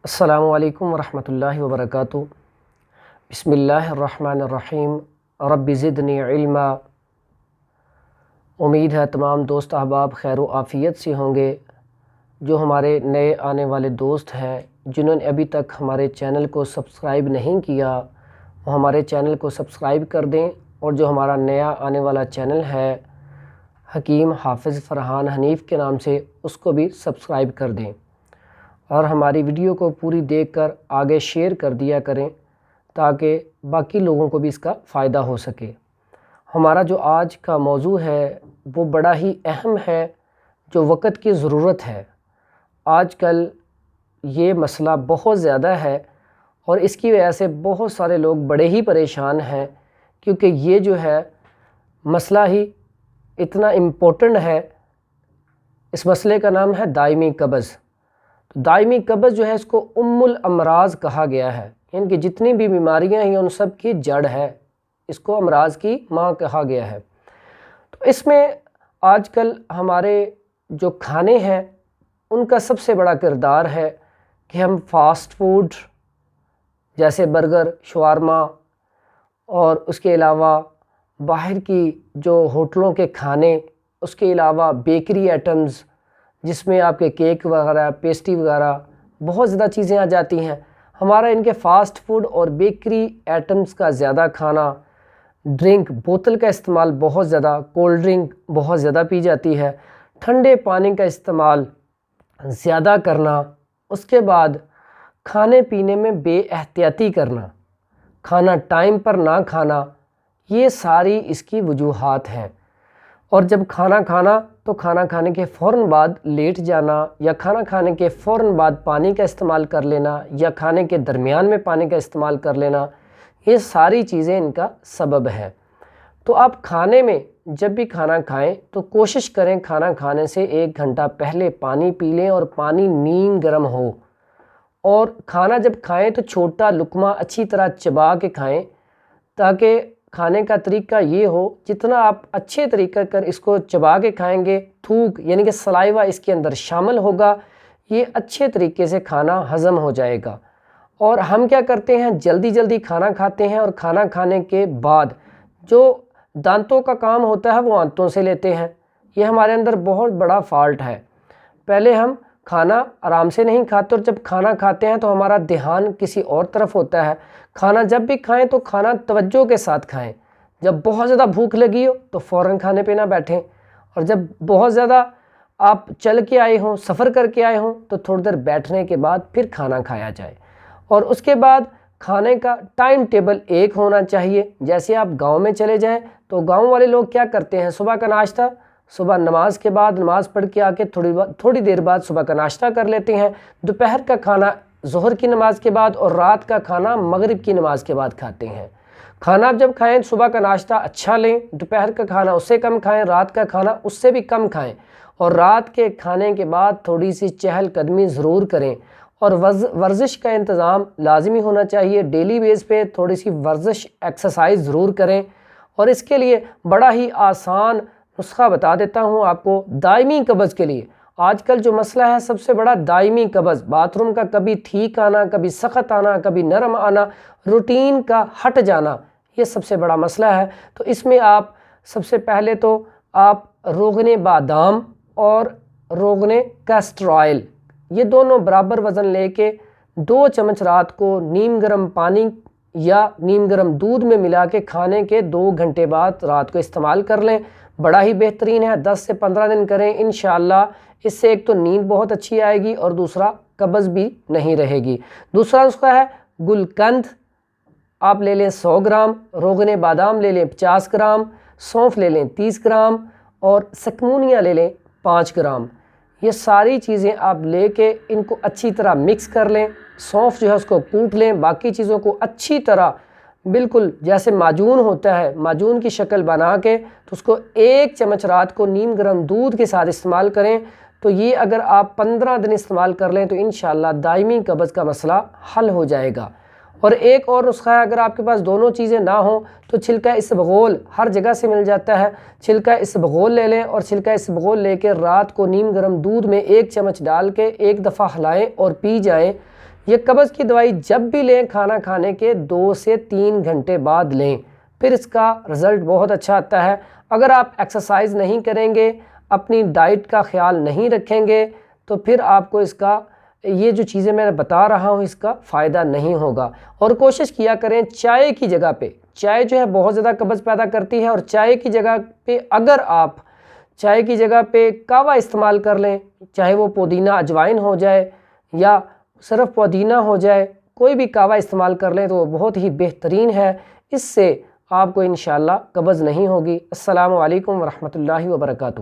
السلام علیکم ورحمۃ اللہ وبرکاتہ۔ بسم اللہ الرحمن الرحیم۔ رب زدنی علما۔ امید ہے تمام دوست احباب خیر و عافیت سے ہوں گے۔ جو ہمارے نئے آنے والے دوست ہیں جنہوں نے ابھی تک ہمارے چینل کو سبسکرائب نہیں کیا وہ ہمارے چینل کو سبسکرائب کر دیں، اور جو ہمارا نیا آنے والا چینل ہے حکیم حافظ فرحان حنیف کے نام سے، اس کو بھی سبسکرائب کر دیں، اور ہماری ویڈیو کو پوری دیکھ کر آگے شیئر کر دیا کریں تاکہ باقی لوگوں کو بھی اس کا فائدہ ہو سکے۔ ہمارا جو آج کا موضوع ہے وہ بڑا ہی اہم ہے، جو وقت کی ضرورت ہے۔ آج کل یہ مسئلہ بہت زیادہ ہے اور اس کی وجہ سے بہت سارے لوگ بڑے ہی پریشان ہیں، کیونکہ یہ جو ہے مسئلہ ہی اتنا امپورٹنٹ ہے۔ اس مسئلے کا نام ہے دائمی قبض۔ دائمی قبض جو ہے اس کو ام الامراض کہا گیا ہے، ان کی جتنی بھی بیماریاں ہیں ان سب کی جڑ ہے، اس کو امراض کی ماں کہا گیا ہے۔ تو اس میں آج کل ہمارے جو کھانے ہیں ان کا سب سے بڑا کردار ہے کہ ہم فاسٹ فوڈ جیسے برگر، شاورما اور اس کے علاوہ باہر کی جو ہوٹلوں کے کھانے، اس کے علاوہ بیکری آئٹمز جس میں آپ کے کیک وغیرہ، پیسٹری وغیرہ بہت زیادہ چیزیں آ جاتی ہیں، ہمارا ان کے فاسٹ فوڈ اور بیکری آئٹمز کا زیادہ کھانا، ڈرنک بوتل کا استعمال بہت زیادہ، کولڈ ڈرنک بہت زیادہ پی جاتی ہے، ٹھنڈے پانی کا استعمال زیادہ کرنا، اس کے بعد کھانے پینے میں بے احتیاطی کرنا، کھانا ٹائم پر نہ کھانا، یہ ساری اس کی وجوہات ہیں۔ اور جب کھانا کھانا تو کھانا کھانے کے فوراً بعد لیٹ جانا، یا کھانا کھانے کے فوراً بعد پانی کا استعمال کر لینا، یا کھانے کے درمیان میں پانی کا استعمال کر لینا، یہ ساری چیزیں ان کا سبب ہے۔ تو آپ کھانے میں جب بھی کھانا کھائیں تو کوشش کریں کھانا کھانے سے 1 گھنٹہ پہلے پانی پی لیں، اور پانی نیم گرم ہو، اور کھانا جب کھائیں تو چھوٹا لقمہ اچھی طرح چبا کے کھائیں، تاکہ کھانے کا طریقہ یہ ہو جتنا آپ اچھے طریقہ کر اس کو چبا کے کھائیں گے، تھوک یعنی کہ سلائیوا اس کے اندر شامل ہوگا، یہ اچھے طریقے سے کھانا ہضم ہو جائے گا۔ اور ہم کیا کرتے ہیں، جلدی جلدی کھانا کھاتے ہیں، اور کھانا کھانے کے بعد جو دانتوں کا کام ہوتا ہے وہ آنتوں سے لیتے ہیں۔ یہ ہمارے اندر بہت بڑا فالٹ ہے۔ پہلے ہم کھانا آرام سے نہیں کھاتے، اور جب کھانا کھاتے ہیں تو ہمارا دھیان کسی اور طرف ہوتا ہے۔ کھانا جب بھی کھائیں تو کھانا توجہ کے ساتھ کھائیں۔ جب بہت زیادہ بھوک لگی ہو تو فوراً کھانے پہ نہ بیٹھیں، اور جب بہت زیادہ آپ چل کے آئے ہوں، سفر کر کے آئے ہوں تو تھوڑی دیر بیٹھنے کے بعد پھر کھانا کھایا جائے۔ اور اس کے بعد کھانے کا ٹائم ٹیبل ایک ہونا چاہیے۔ جیسے آپ گاؤں میں چلے جائیں تو گاؤں والے لوگ کیا کرتے ہیں، صبح کا ناشتہ صبح نماز کے بعد، نماز پڑھ کے آ کے تھوڑی دیر بعد صبح کا ناشتہ کر لیتے ہیں، دوپہر کا کھانا ظہر کی نماز کے بعد، اور رات کا کھانا مغرب کی نماز کے بعد کھاتے ہیں۔ کھانا آپ جب کھائیں صبح کا ناشتہ اچھا لیں، دوپہر کا کھانا اس سے کم کھائیں، رات کا کھانا اس سے بھی کم کھائیں، اور رات کے کھانے کے بعد تھوڑی سی چہل قدمی ضرور کریں، اور ورزش کا انتظام لازمی ہونا چاہیے۔ ڈیلی بیس پہ تھوڑی سی ورزش ایکسرسائز ضرور کریں، اور اس کے لیے بڑا ہی آسان نسخہ بتا دیتا ہوں آپ کو دائمی قبض کے لیے۔ آج کل جو مسئلہ ہے سب سے بڑا دائمی قبض، باتھ روم کا کبھی ٹھیک آنا، کبھی سخت آنا، کبھی نرم آنا، روٹین کا ہٹ جانا، یہ سب سے بڑا مسئلہ ہے۔ تو اس میں آپ سب سے پہلے تو آپ روغن بادام اور روغن کیسٹر آئل، یہ دونوں برابر وزن لے کے 2 چمچ رات کو نیم گرم پانی یا نیم گرم دودھ میں ملا کے کھانے کے 2 گھنٹے بعد رات کو استعمال کر لیں، بڑا ہی بہترین ہے۔ 10 سے 15 دن کریں، انشاءاللہ اس سے ایک تو نیند بہت اچھی آئے گی، اور دوسرا قبض بھی نہیں رہے گی۔ دوسرا نسخہ ہے گلقند، آپ لے لیں 100 گرام، روغن بادام لے لیں 50 گرام، سونف لے لیں 30 گرام، اور سکمونیا لے لیں 5 گرام۔ یہ ساری چیزیں آپ لے کے ان کو اچھی طرح مکس کر لیں۔ سونف جو ہے اس کو کوٹ لیں، باقی چیزوں کو اچھی طرح بالکل جیسے معجون ہوتا ہے، معجون کی شکل بنا کے تو اس کو 1 چمچ رات کو نیم گرم دودھ کے ساتھ استعمال کریں۔ تو یہ اگر آپ 15 دن استعمال کر لیں تو انشاءاللہ دائمی قبض کا مسئلہ حل ہو جائے گا۔ اور ایک اور نسخہ ہے، اگر آپ کے پاس دونوں چیزیں نہ ہوں تو چھلکا اسبغول ہر جگہ سے مل جاتا ہے، چھلکا اسبغول لے لیں، اور چھلکا اسبغول لے کے رات کو نیم گرم دودھ میں 1 چمچ ڈال کے 1 دفعہ ہلائیں اور پی جائیں۔ یہ قبض کی دوائی جب بھی لیں کھانا کھانے کے 2 سے 3 گھنٹے بعد لیں، پھر اس کا رزلٹ بہت اچھا آتا ہے۔ اگر آپ ایکسرسائز نہیں کریں گے، اپنی ڈائٹ کا خیال نہیں رکھیں گے، تو پھر آپ کو اس کا یہ جو چیزیں میں بتا رہا ہوں اس کا فائدہ نہیں ہوگا۔ اور کوشش کیا کریں چائے کی جگہ پہ، چائے جو ہے بہت زیادہ قبض پیدا کرتی ہے، اور چائے کی جگہ پہ اگر آپ چائے کی جگہ پہ کہوہ استعمال کر لیں، چاہے وہ پودینہ اجوائن ہو جائے یا صرف پودینہ ہو جائے، کوئی بھی کہوہ استعمال کر لیں تو وہ بہت ہی بہترین ہے، اس سے آپ کو انشاءاللہ قبض نہیں ہوگی۔ السلام علیکم ورحمۃ اللہ وبرکاتہ۔